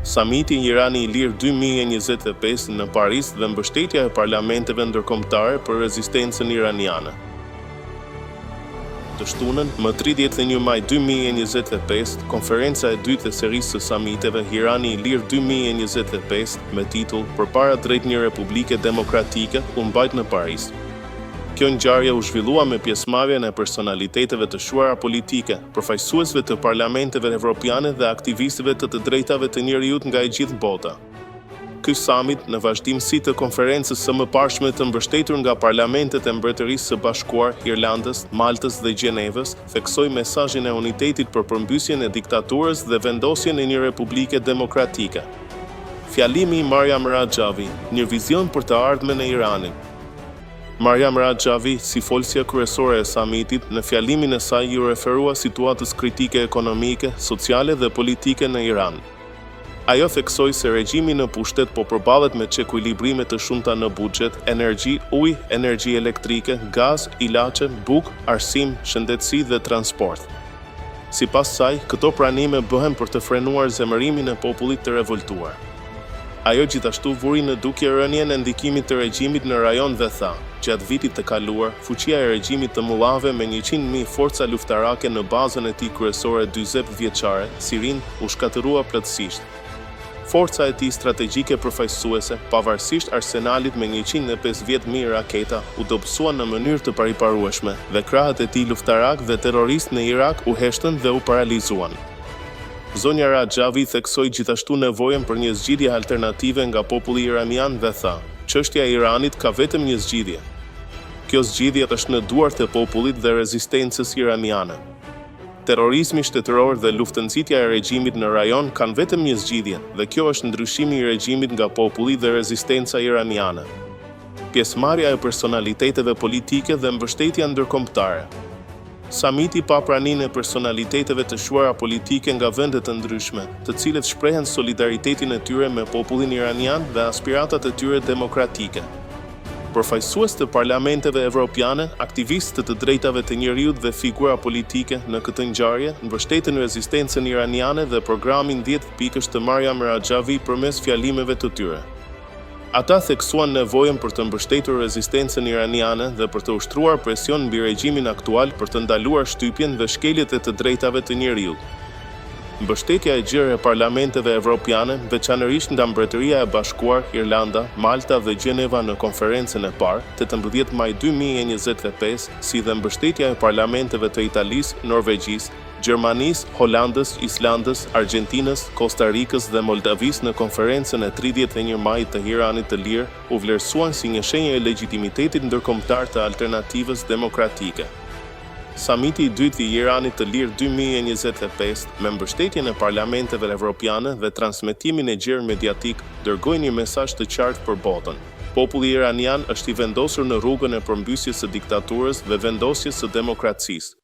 Samiti Irani i Lirë 2025 në Paris dhe mbështetja e parlamenteve ndërkombëtare për rezistencën iraniane. Të shtunën, më 31 maj 2025, konferenca e dytë e serisë së samiteve Irani i Lirë 2025 me titull Përpara drejt një Republike Demokratike u mbajt në Paris. Kjo ngjarje u zhvillua me pjesëmarrjen e personaliteteve të shuara politike, përfaqësuesve të parlamenteve evropiane dhe aktivistëve të drejtave të njerëzit nga e gjithë bota. Ky summit, në vazhdimsi të konferencës së mëparshme të mbështetur nga parlamentet e Mbretërisë së Bashkuar, Irlandës, Maltës dhe Gjenevës, theksoi mesazhin e unitetit për përmbysjen e diktaturës dhe vendosjen e një republike demokratike. Fjalimi i Mariam Rajavi, një vizion për të ardhmen e Iranit. Mariam Rajavi, si folësja kryesore e samitit, në fjalimin e saj ju referua situatës kritike ekonomike, sociale dhe politike në Iran. Ajo theksoi se regjimi në pushtet po përballet me çekuilibrime të shumta në buxhet, energji, ujë, energji elektrike, gaz, ilaçe, bukë, arsim, shëndetësi dhe transport. Sipas saj, këto pranime bëhen për të frenuar zemërimin e popullit të revoltuar. Ajo gjithashtu vuri në dukje rënien e ndikimit të regjimit në rajon dhe tha, gjatë vitit të kaluar, fuqia e regjimit të mullave me 100.000 forca luftarake në bazën e tij kryesore 40 vjeçare, Sirin, u shkatërrua plotësisht. Forca e tij strategjike përfaqësuese, pavarësisht arsenalit me 150.000 raketa, u dobësua në mënyrë të pariparueshme dhe krahët e tij luftarak dhe terroristë në Irak u heshtën dhe u paralizuan. Zonja Rajavi theksoi gjithashtu nevojën për një zgjidhje alternative nga populli iranian dhe tha, çështja e Iranit ka vetëm një zgjidhje. Kjo zgjidhje është në duart e popullit dhe rezistencës iraniane. Terrorizmi shtetëror dhe luftënxitja e regjimit në rajon kanë vetëm një zgjidhje, dhe kjo është ndryshimi i regjimit nga populli dhe rezistenca iraniane. Pjesëmarrja e personaliteteve politike dhe mbështetja ndërkombëtare. Samiti pa praninë e personaliteteve të shuara politike nga vende të ndryshme, të cilët shprehen solidaritetin e tyre me popullin iranian dhe aspiratat e tyre demokratike. Përfaqësues të parlamenteve evropiane, aktivistë të drejtave të njerëzit dhe figura politike në këtë ngjarje mbështetën rezistencën iraniane dhe programin 10 pikësh të Mariam Rajavi përmes fjalimeve të tyre. Ata theksuan nevojën për të mbështetur rezistencën iraniane dhe për të ushtruar presion mbi regjimin aktual për të ndaluar shtypjen dhe shkeljet e të drejtave të njerëzit. Mbështetja e gjerë e parlamenteve evropiane, veçanërisht nga Mbretëria e Bashkuar, Irlanda, Malta dhe Gjeneva në konferencën e parë, 18 maj 2025, si dhe mbështetja e parlamenteve të Italisë, Norvegjisë, Gjermanisë, Holandës, Islandës, Argjentinës, Kostarikës dhe Moldavisë në konferencën e 31 majit të Iranit të Lirë u vlerësuan si një shenjë e legjitimitetit ndërkombëtar të alternativës demokratike. Samiti i dytë i Iranit të Lirë 2025, me mbështetjen e parlamenteve evropiane dhe transmetimin e gjerë mediatik, dërgoi një mesazh të qartë për botën. Populli iranian është i vendosur në rrugën e përmbysjes së diktaturës dhe vendosjes së demokracisë.